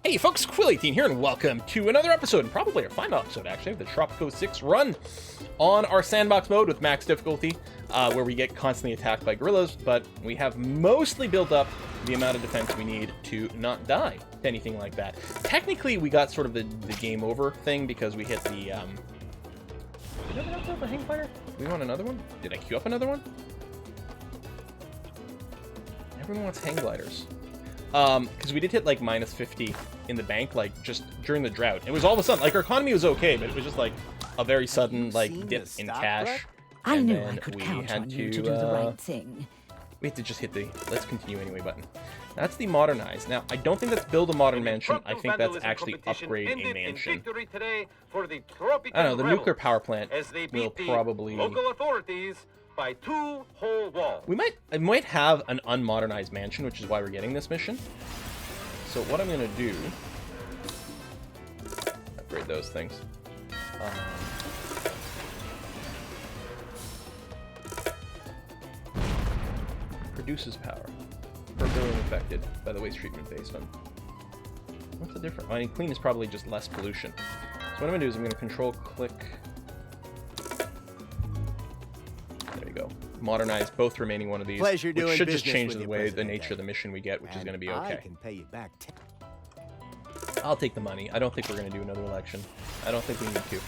Hey folks, Quill18 here, and welcome to another episode, and probably our final episode actually, of the Tropico 6 run on our sandbox mode with max difficulty, where we get constantly attacked by gorillas, but we have mostly built up the amount of defense we need to not die to anything like that. Technically, we got sort of the game over thing because we hit the, did I have enough of a hang glider? Do we want another one? Did I queue up another one? Everyone wants hang gliders. Because we did hit like minus 50 in the bank, like just during the drought. It was all of a sudden, like our economy was okay, but it was just like a very sudden like dip in cash. I knew I could count on you to do the right thing. We had to just hit the let's continue anyway button. That's the modernize. Now, I don't think that's build a modern mansion. I think that's actually upgrade a mansion. I don't know, the nuclear power plant will probably... Local authorities by 2 whole walls. I might have an unmodernized mansion, which is why we're getting this mission. So what I'm going to do... Upgrade those things. Produces power. Per billion affected by the waste treatment based on... What's the difference? I mean, clean is probably just less pollution. So what I'm going to do is I'm going to control click... There you go. Modernize both remaining one of these, which should just change the way the nature of the mission we get, which is going to be okay. I can pay you back. I'll take the money. I don't think we're going to do another election. I don't think we need to.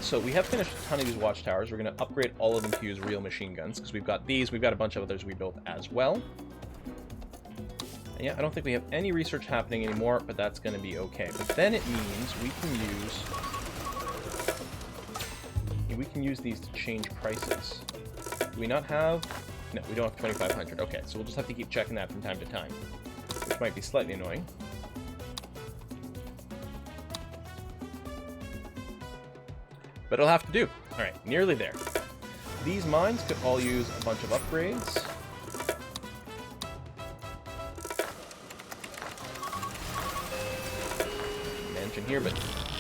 So we have finished a ton of these watchtowers. We're going to upgrade all of them to use real machine guns, because we've got these. We've got a bunch of others we built as well. And yeah, I don't think we have any research happening anymore, but that's going to be okay. But then it means we can use these to change prices. Do we not have... No, we don't have 2,500. Okay, so we'll just have to keep checking that from time to time, which might be slightly annoying. But it'll have to do. Alright, nearly there. These mines could all use a bunch of upgrades. Mention here, but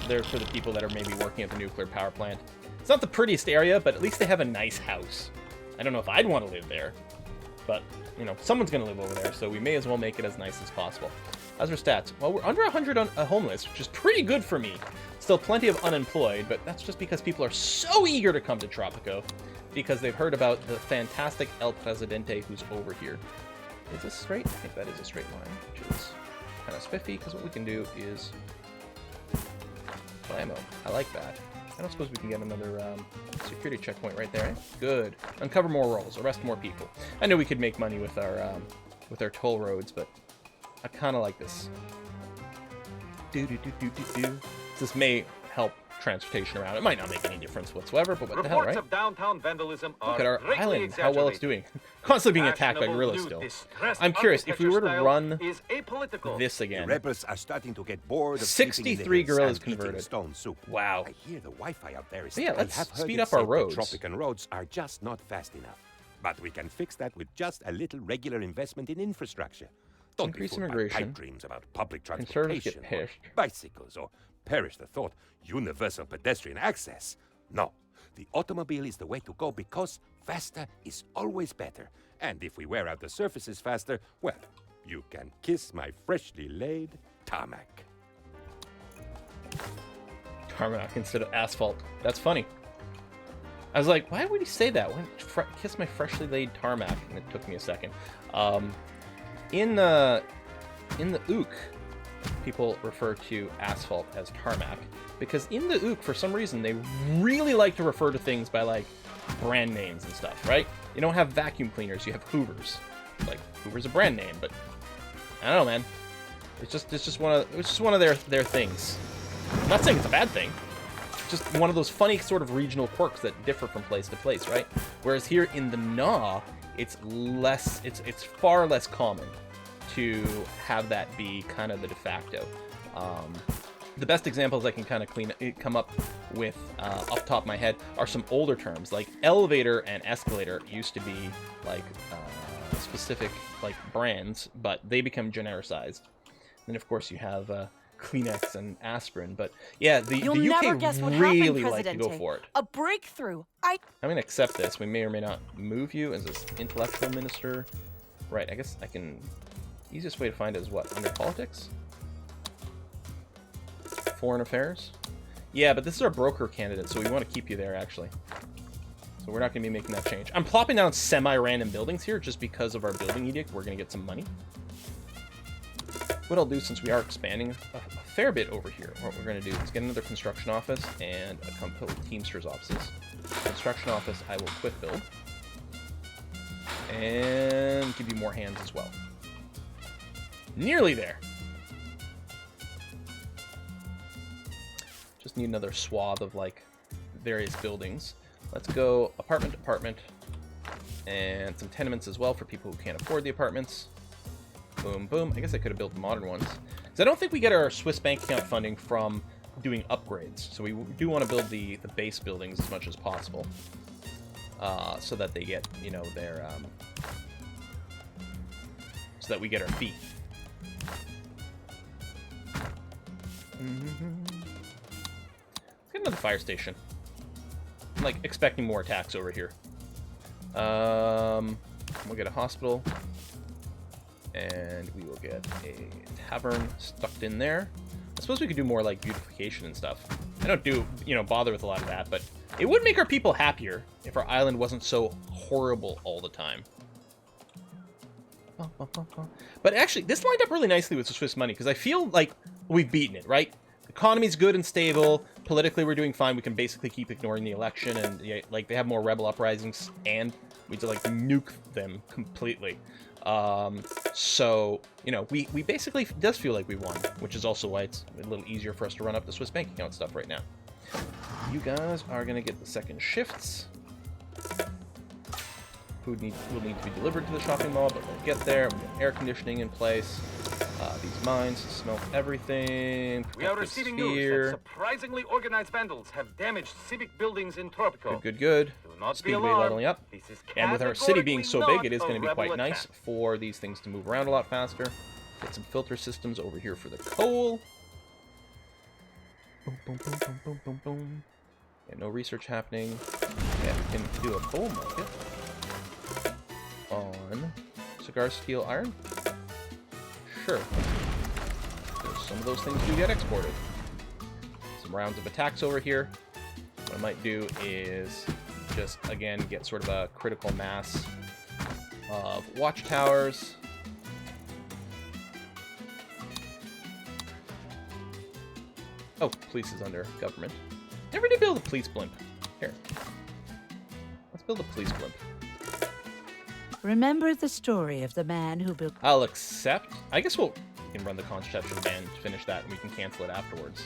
they're for the people that are maybe working at the nuclear power plant. It's not the prettiest area, but at least they have a nice house. I don't know if I'd want to live there, but, you know, someone's going to live over there, so we may as well make it as nice as possible. As for stats, well, we're under 100 on a homeless, which is pretty good for me. Still plenty of unemployed, but that's just because people are so eager to come to Tropico, because they've heard about the fantastic El Presidente who's over here. Is this straight? I think that is a straight line, which is kind of spiffy, because what we can do is... Blammo. I like that. I don't suppose we can get another security checkpoint right there, eh? Good. Uncover more roles, arrest more people. I know we could make money with our toll roads, but I kind of like this. This may help transportation around. It might not make any difference whatsoever, but what the hell, right? Of downtown vandalism Look at our island, how well it's doing. Constantly being attacked by gorillas still. I'm curious, if we were to run this again, The rebels are starting to get bored of 63 gorillas converted. Stone soup. Wow. I hear the Wi-Fi out there is Yeah, I let's have heard speed it up our said that roads. Tropican roads are just not fast enough. But we can fix that with just a little regular investment in infrastructure. Don't Increase be fooled by immigration. pipe dreams about public Conservatives transportation, get or pissed. bicycles, or perish the thought, universal pedestrian access. No, the automobile is the way to go because faster is always better. And if we wear out the surfaces faster, well, you can kiss my freshly laid tarmac. Tarmac instead of asphalt. That's funny. I was like, why would he say that? Why kiss my freshly laid tarmac? And it took me a second. In the Ook, people refer to asphalt as tarmac because in the Ook, for some reason, they really like to refer to things by like brand names and stuff, right? You don't have vacuum cleaners, you have Hoovers. Like Hoover's a brand name, but I don't know, man. It's just one of their things. I'm not saying it's a bad thing. Just one of those funny sort of regional quirks that differ from place to place, right? Whereas here in the Gnaw, it's far less common to have that be kind of the de facto. The best examples I can kind of come up with off the top of my head are some older terms, like elevator and escalator used to be like specific like brands, but they become genericized. Then of course you have Kleenex and aspirin, but yeah, the UK really like to go for it. A breakthrough. I'm gonna accept this. We may or may not move you as this intellectual minister. Right, I guess I can... Easiest way to find it is what? Under politics? Foreign Affairs. Yeah, but this is our broker candidate, so we want to keep you there, actually. So we're not going to be making that change. I'm plopping down semi-random buildings here just because of our building edict. We're going to get some money. What I'll do, since we are expanding a fair bit over here, what we're going to do is get another construction office and a couple Teamsters offices. Construction office I will quick build. And give you more hands as well. Nearly there. Just need another swath of, like, various buildings. Let's go apartment, and some tenements as well for people who can't afford the apartments. Boom, boom. I guess I could have built modern ones. Because I don't think we get our Swiss bank account funding from doing upgrades. So we do want to build the base buildings as much as possible. So that they get, you know, their... so that we get our fee. Let's get another fire station. I'm, like, expecting more attacks over here. We'll get a hospital. And we will get a tavern stuck in there. I suppose we could do more, like, beautification and stuff. I don't do, you know, bother with a lot of that, but it would make our people happier if our island wasn't so horrible all the time. But actually, this lined up really nicely with the Swiss money, because I feel like we've beaten it, right? The economy's good and stable. Politically, we're doing fine. We can basically keep ignoring the election, and, yeah, like, they have more rebel uprisings, and we just, like, nuke them completely. So, you know, we basically does feel like we won, which is also why it's a little easier for us to run up the Swiss bank account stuff right now. You guys are going to get the second shifts. Food will need to be delivered to the shopping mall, but we'll get there. We have air conditioning in place. These mines smelt everything. We are receiving news that surprisingly organized vandals have damaged civic buildings in Tropico. Good. Do not Speed be away alarmed. leveling up. This is And with our city being so big, it is going to be categorically quite not a nice rebel for these things to move around a lot faster. Get some filter systems over here for the coal. Boom. Yeah, no research happening. Yeah, we can do a coal market on cigar, steel, iron. Sure. Some of those things do get exported. Some rounds of attacks over here. What I might do is just, again, get sort of a critical mass of watchtowers. Oh, police is under government. Never did build a police blimp. Here. Let's build a police blimp. Remember the story of the man who built... I'll accept. I guess we can run the contraception ban to finish that, and we can cancel it afterwards.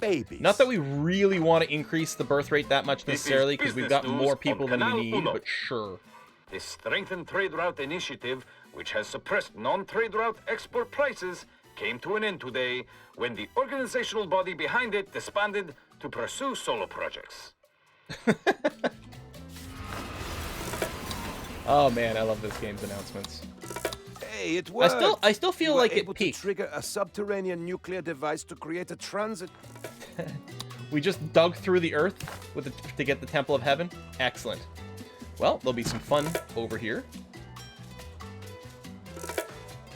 Babies. Not that we really want to increase the birth rate that much necessarily, because we've got more people than we need, but sure. The Strengthened Trade Route Initiative, which has suppressed non-trade route export prices, came to an end today when the organizational body behind it disbanded to pursue solo projects. Oh man, I love this game's announcements. Hey, it worked. I still feel like it able peaked. to trigger a subterranean nuclear device to create a transit. We just dug through the earth to get the Temple of Heaven. Excellent. Well, there'll be some fun over here.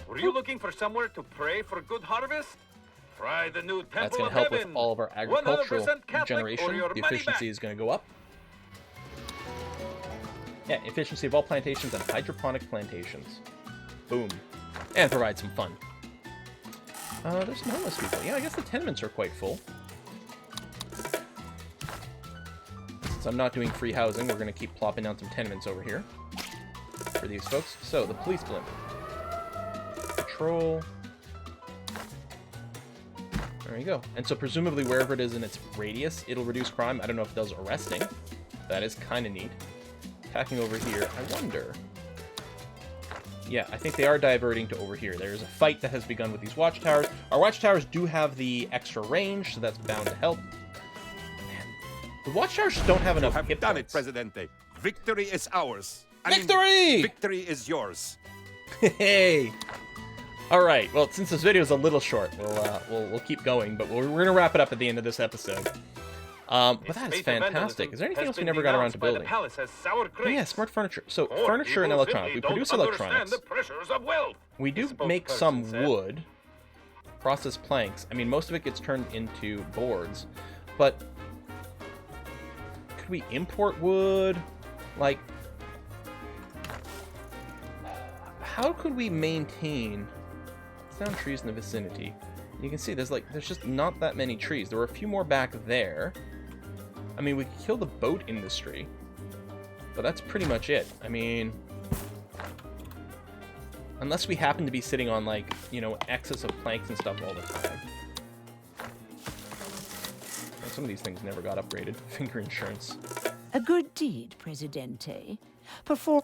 Were you looking for somewhere to pray for good harvest? Try the new Temple That's going of to help Heaven. with all of our agricultural 100% Catholic generation. or your The money efficiency back. is going to go up. Yeah, efficiency of all plantations and hydroponic plantations. Boom. And provide some fun. There's some homeless people. Yeah, I guess the tenements are quite full. Since I'm not doing free housing, we're going to keep plopping down some tenements over here for these folks. So, the police blimp. Patrol. There you go. And so presumably wherever it is in its radius, it'll reduce crime. I don't know if it does arresting. That is kind of neat. Attacking over here, I wonder... Yeah, I think they are diverting to over here. There's a fight that has begun with these watchtowers. Our watchtowers do have the extra range, so that's bound to help. Man, the watchtowers just don't have enough You have hit done points. it, Presidente. Victory is ours. Victory! Victory is yours. Hey! All right. Well, since this video is a little short, we'll keep going, but we're gonna wrap it up at the end of this episode. But that is fantastic. Is there anything else we never got around to building? Oh yeah, smart furniture. So furniture and electronics. We produce electronics. We do make some wood. Process planks. I mean, most of it gets turned into boards, but could we import wood? Like, how could we maintain sound trees in the vicinity? You can see there's just not that many trees. There were a few more back there. I mean, we could kill the boat industry, but that's pretty much it. I mean, unless we happen to be sitting on, like, you know, excess of planks and stuff all the time. And some of these things never got upgraded. Finger insurance. A good deed, Presidente. Perform.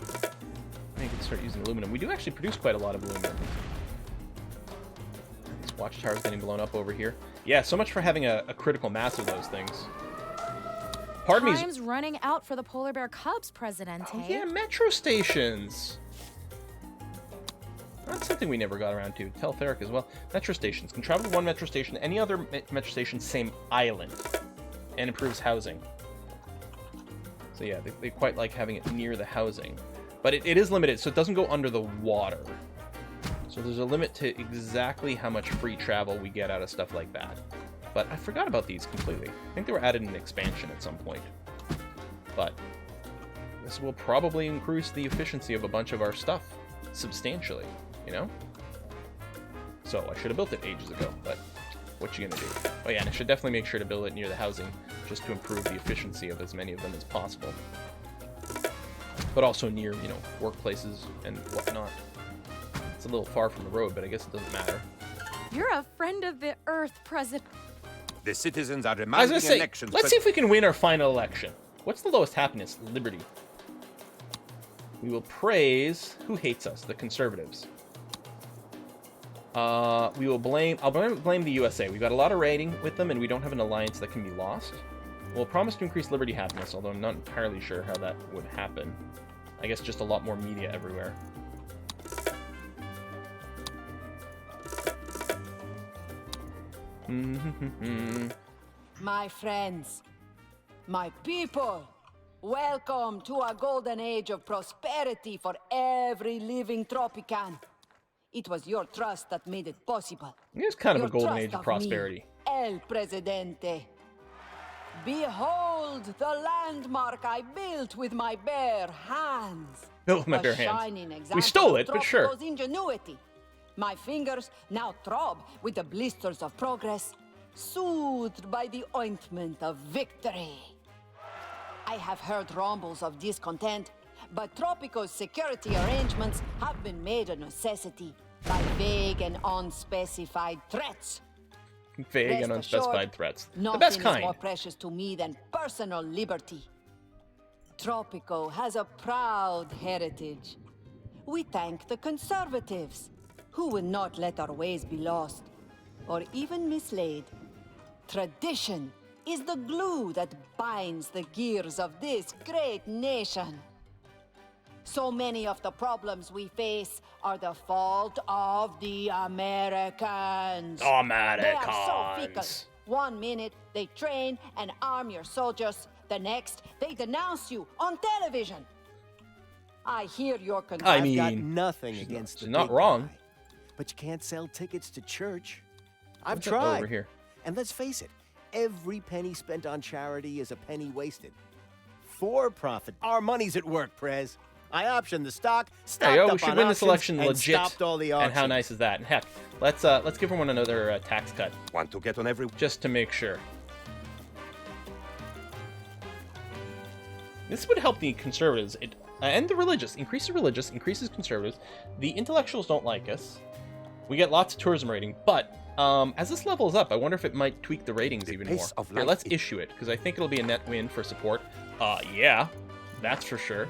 I think we can start using aluminum. We do actually produce quite a lot of aluminum. This watchtower's getting blown up over here. Yeah, so much for having a critical mass of those things. Pardon me. Time's running out for the polar bear cubs, Presidente. Oh, yeah, metro stations. That's something we never got around to. Teletheric as well. Metro stations. Can travel to one metro station to any other metro station, same island. And improves housing. So yeah, they quite like having it near the housing. But it is limited, so it doesn't go under the water. So there's a limit to exactly how much free travel we get out of stuff like that. But I forgot about these completely. I think they were added in an expansion at some point. But this will probably increase the efficiency of a bunch of our stuff substantially, you know? So I should have built it ages ago, but what you gonna do? Oh yeah, and I should definitely make sure to build it near the housing just to improve the efficiency of as many of them as possible. But also near, you know, workplaces and whatnot. It's a little far from the road, but I guess it doesn't matter. You're a friend of the Earth, President. The citizens are I was demanding gonna say, elections. let's see if we can win our final election. What's the lowest happiness? Liberty. We will praise... Who hates us? The conservatives. We will blame... I'll blame the USA. We've got a lot of rating with them, and we don't have an alliance that can be lost. We'll promise to increase liberty happiness, although I'm not entirely sure how that would happen. I guess just a lot more media everywhere. My friends, my people, welcome to a golden age of prosperity for every living Tropican. It was your trust that made it possible. It's kind of a Your golden trust age of me, prosperity. El Presidente. Behold the landmark I built with my bare hands. Built with my A bare hands. shining example We stole of it, but sure. Tropico's ingenuity. My fingers now throb with the blisters of progress, soothed by the ointment of victory. I have heard rumbles of discontent, but Tropico's security arrangements have been made a necessity by vague and unspecified threats. Vague Rest and unspecified assured, threats. The nothing best is kind. more precious to me than personal liberty. Tropico has a proud heritage. We thank the conservatives, who will not let our ways be lost, or even mislaid. Tradition is the glue that binds the gears of this great nation. So many of the problems we face are the fault of the Americans. They are so fickle. One minute, they train and arm your soldiers. The next, they denounce you on television. I hear your concern. I I've got mean, nothing against she's the not big wrong. guy, but you can't sell tickets to church. I've What's up tried. over here? And let's face it, every penny spent on charity is a penny wasted. For profit, our money's at work, Prez. I optioned the stock, stocked There you go. up We should on win this options, election and legit. stopped all the And how auctions. nice is that? And heck, let's give everyone another tax cut Want to get on every... just to make sure. This would help the conservatives and the religious. Increase the religious, increases conservatives. The intellectuals don't like us. We get lots of tourism rating, but as this levels up, I wonder if it might tweak the ratings even more. pace of Here, life let's is- issue it, because I think it'll be a net win for support. Yeah, that's for sure.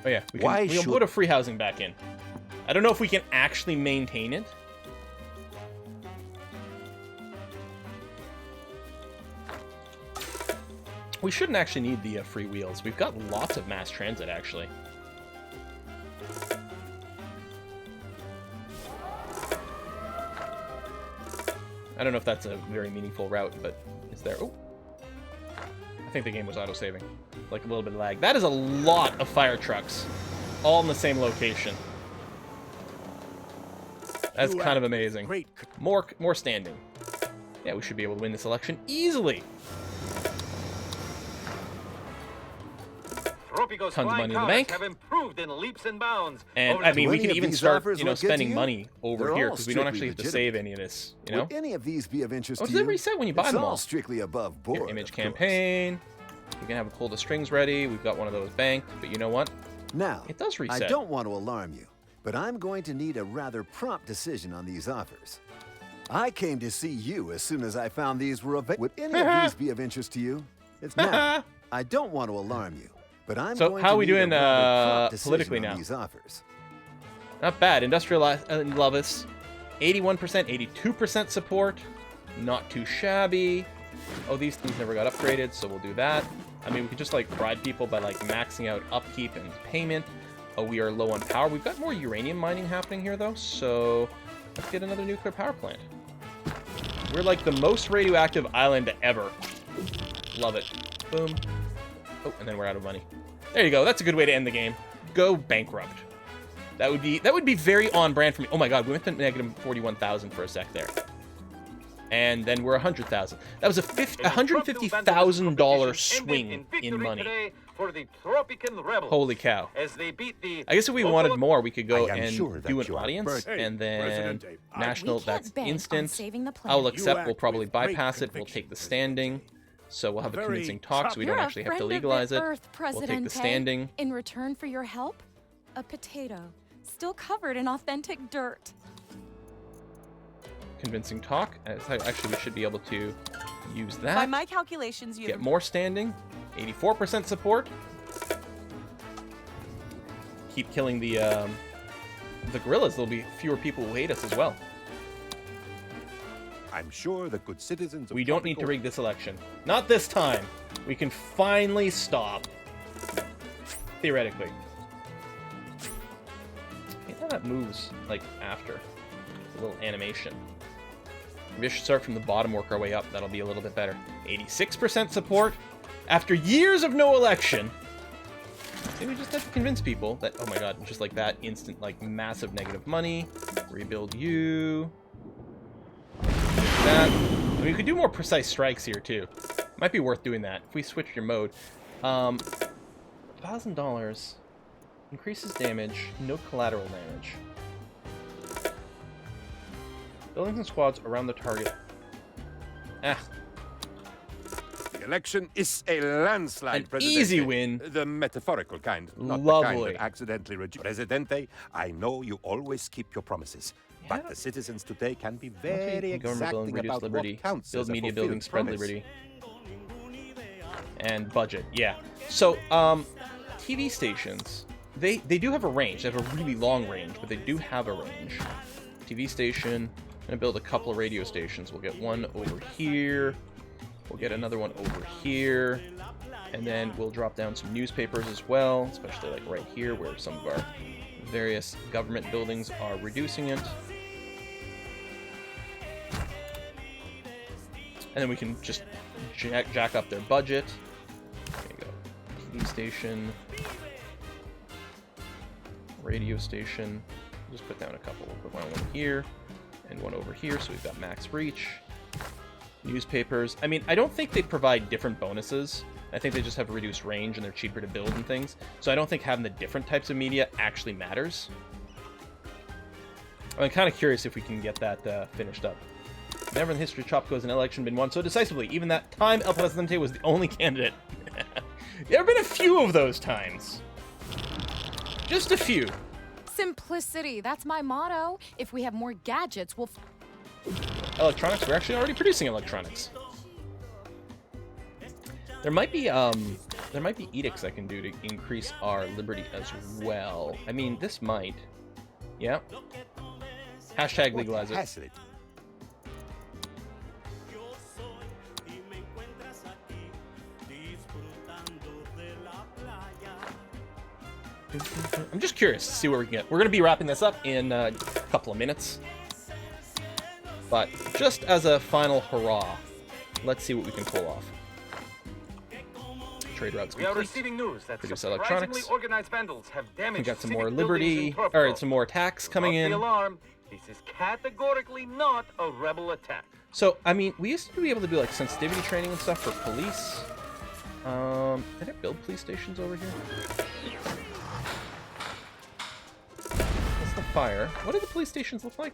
Oh yeah, Why we'll should- put a free housing back in. I don't know if we can actually maintain it. We shouldn't actually need the free wheels. We've got lots of mass transit, actually. I don't know if that's a very meaningful route, but is there... Oh! I think the game was auto-saving. Like a little bit of lag. That is a lot of fire trucks. all in the same location. That's kind of amazing. Great. More standing. Yeah, we should be able to win this election easily. Tropico's Tons of flying money in the cars bank. have improved in leaps and bounds. And over I the mean, we any can of even these start, offers you know, look good to spending you? money over They're here all because we don't strictly actually have to legitimate. save any of this. You know. Would any of these be of interest Oh, to does you? it reset when you buy It's them all all? strictly above board. Your image of course. campaign. We can have a pull the strings ready. We've got one of those banked, but you know what? Now, It does reset. I don't want to alarm you, but I'm going to need a rather prompt decision on these offers. I came to see you as soon as I found these were available. Would any of these be of interest to you? It's now. I don't want to alarm you, but I'm So going how to are we need doing, a rather prompt decision politically on now? these offers. Not bad. Industrial Lovis, 81%, 82% support. Not too shabby. Oh, these things never got upgraded, so we'll do that. I mean, we could just like bribe people by like maxing out upkeep and payment. Oh, we are low on power. We've got more uranium mining happening here though, so let's get another nuclear power plant. We're like the most radioactive island ever. Love it. Boom. Oh, and then we're out of money. There you go. That's a good way to end the game. Go bankrupt. That would be very on brand for me. Oh my god, we went to negative 41,000 for a sec there. And then we're 100,000. That was a $150,000 swing in money. For the Tropican rebels, Holy cow. as they beat the I guess if we wanted more, we could go I am and sure that do an you are audience, Hey, and then Presidente, national, We can't that's bank on instant. saving the planet. I'll You accept, act we'll probably with great bypass it, we'll conviction, take the standing. So we'll have a Very convincing talk, so we You're don't a actually have to friend of the legalize it. Earth, We'll take the Presidente. standing. In return for your help, a potato, still covered in authentic dirt. Convincing talk. Actually, we should be able to use that. By my calculations, you Get more standing. 84% support. Keep killing the gorillas. There'll be fewer people who hate us as well. I'm sure the good citizens of We don't need to Tropico- rig this election. Not this time. We can finally stop. Theoretically. I hate how that moves, like, after. It's a little animation. Maybe I should start from the bottom, work our way up. That'll be a little bit better. 86% support. After years of no election. Maybe we just have to convince people that, oh my god, just like that, instant, like, massive negative money. Rebuild you. That. I mean, we could do more precise strikes here, too. Might be worth doing that. If we switch your mode. $1,000. Increases damage. No collateral damage. Buildings and squads around the target. Ah. The election is a landslide, An Presidente. easy win. The metaphorical kind, not the kind Lovely. that accidentally Presidente, I know you always keep your promises. But Yeah. the citizens today can be Multi- very government building, exacting reduce about liberty. what counts Build as a media fulfilled building, spread promise. liberty. And budget, yeah. So, TV stations, they do have a range. They have a really long range, but they do have a range. TV station, I'm gonna build a couple of radio stations. We'll get one over here. We'll get another one over here. And then we'll drop down some newspapers as well, especially like right here where some of our various government buildings are reducing it. And then we can just jack up their budget. There you go. TV station. Radio station. Just put down a couple. We'll put one here and one over here, so we've got max reach. Newspapers. I mean, I don't think they provide different bonuses. I think they just have reduced range and they're cheaper to build and things. So I don't think having the different types of media actually matters. I'm kind of curious if we can get that finished up. Never in the history of Tropico has an election been won so decisively. Even that time, El Presidente was the only candidate. There have been a few of those times. Just a few. Simplicity, that's my motto. If we have more gadgets, we'll... Electronics, we're actually already producing electronics. There might be edicts I can do to increase our liberty as well. I mean, this might. Yeah. Hashtag legalize it. Has it? I'm just curious to see where we can get. We're going to be wrapping this up in a couple of minutes. But just as a final hurrah, let's see what we can pull off. trade routes We are complete. receiving news that Produce surprisingly electronics. organized vandals have damaged We got some civic more buildings liberty, in Tropico. or some more attacks coming Not in. the alarm. This is categorically not a rebel attack. So, I mean, we used to be able to do like sensitivity training and stuff for police. Did I build police stations over here? That's the fire. What do the police stations look like?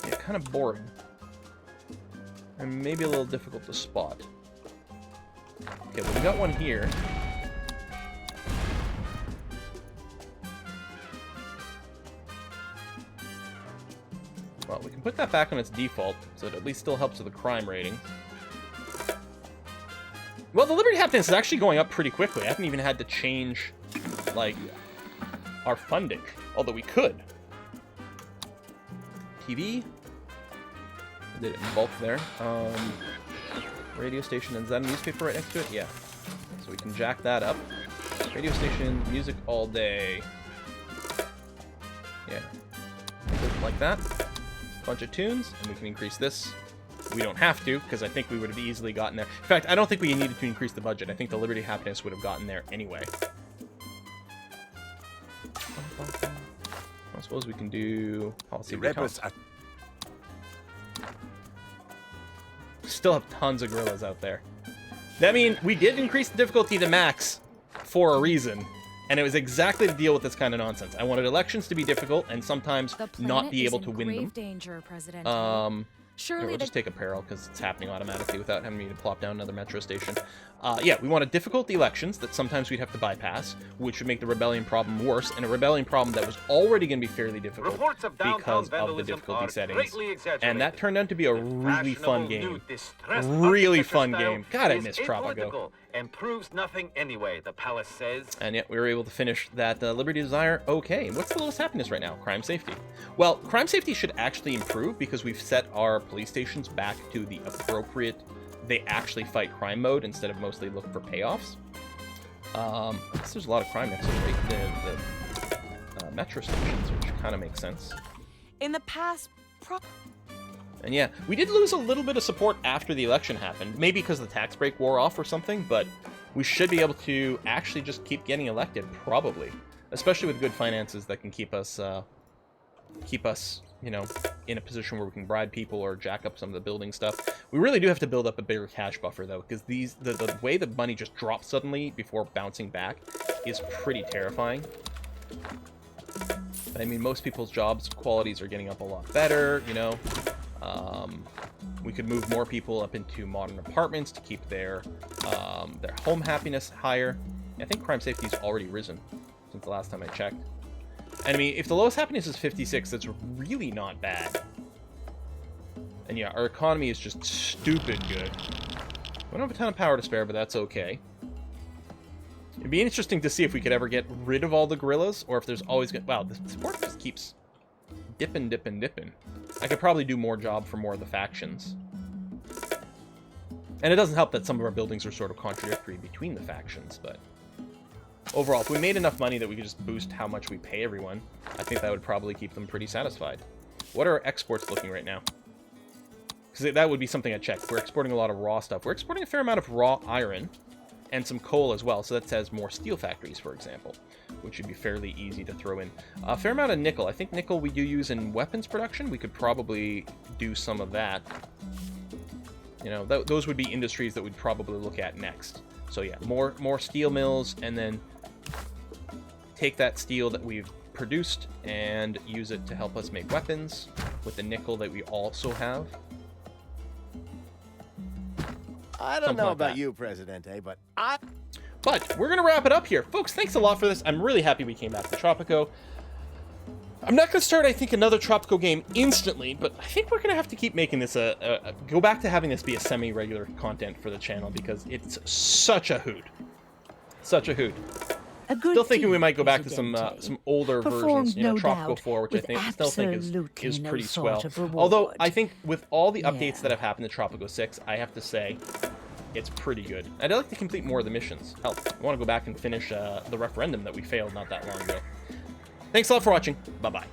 Yeah, kind of boring. And maybe a little difficult to spot. Okay, well, we got one here. Well, we can put that back on its default, so it at least still helps with the crime rating. Well, the Liberty Happiness is actually going up pretty quickly. I haven't even had to change, like, our funding. Although we could. TV. I did it in bulk there. Radio station, and is that a newspaper right next to it? Yeah. So we can jack that up. Radio station, music all day. Yeah. Like that. Bunch of tunes, and we can increase this. We don't have to, because I think we would have easily gotten there. In fact, I don't think we needed to increase the budget. I think the Liberty Happiness would have gotten there anyway. I suppose we can do policy The rebels recount. Still have tons of gorillas out there. I mean, we did increase the difficulty to max for a reason. And it was exactly to deal with this kind of nonsense. I wanted elections to be difficult and sometimes not be able to win them. Danger, Presidente. Here, we'll just take a peril because it's happening automatically without having me to plop down another metro station. Yeah, we wanted difficult elections that sometimes we'd have to bypass, which would make the rebellion problem worse, and a rebellion problem that was already going to be fairly difficult Reports of downtown because of the vandalism difficulty are settings. greatly exaggerated. And that turned out to be a really fun Fashionable game. new distressed Really architecture fun style game. God, I is miss Tropico. apolitical and proves nothing anyway, the palace says. And yet we were able to finish that Liberty Desire okay. What's the lowest happiness right now? Crime safety. Well, crime safety should actually improve because we've set our police stations back to the appropriate, they actually fight crime mode instead of mostly look for payoffs. I guess there's a lot of crime next to the metro stations, which kind of makes sense. In the past, And yeah, we did lose a little bit of support after the election happened. Maybe because the tax break wore off or something, but we should be able to actually just keep getting elected, probably. Especially with good finances that can keep us, you know, in a position where we can bribe people or jack up some of the building stuff. We really do have to build up a bigger cash buffer, though, because the way the money just drops suddenly before bouncing back is pretty terrifying. I mean, most people's jobs qualities are getting up a lot better, you know. We could move more people up into modern apartments to keep their home happiness higher. I think crime safety's already risen since the last time I checked. And I mean, if the lowest happiness is 56, that's really not bad. And yeah, our economy is just stupid good. We don't have a ton of power to spare, but that's okay. It'd be interesting to see if we could ever get rid of all the gorillas, or if there's always... Wow, the support just keeps dipping. I could probably do more job for more of the factions. And it doesn't help that some of our buildings are sort of contradictory between the factions, but... Overall, if we made enough money that we could just boost how much we pay everyone, I think that would probably keep them pretty satisfied. What are our exports looking right now? Because that would be something I'd check. We're exporting a lot of raw stuff. We're exporting a fair amount of raw iron and some coal as well, so that says more steel factories, for example, which would be fairly easy to throw in. A fair amount of nickel. I think nickel we do use in weapons production. We could probably do some of that. You know, those would be industries that we'd probably look at next. So yeah, more steel mills, and then take that steel that we've produced and use it to help us make weapons with the nickel that we also have. I don't know about you, Presidente, but But we're going to wrap it up here. Folks, thanks a lot for this. I'm really happy we came back to Tropico. I'm not going to start, I think, another Tropico game instantly, but I think we're going to have to keep making this go back to having this be a semi-regular content for the channel because it's such a hoot. Such a hoot. Still thinking we might go back to some older versions, you know, Tropico 4, which I still think is pretty swell. Although I think with all the updates that have happened to Tropico 6, I have to say it's pretty good. I'd like to complete more of the missions. Hell, I want to go back and finish the referendum that we failed not that long ago. Thanks a lot for watching. Bye-bye.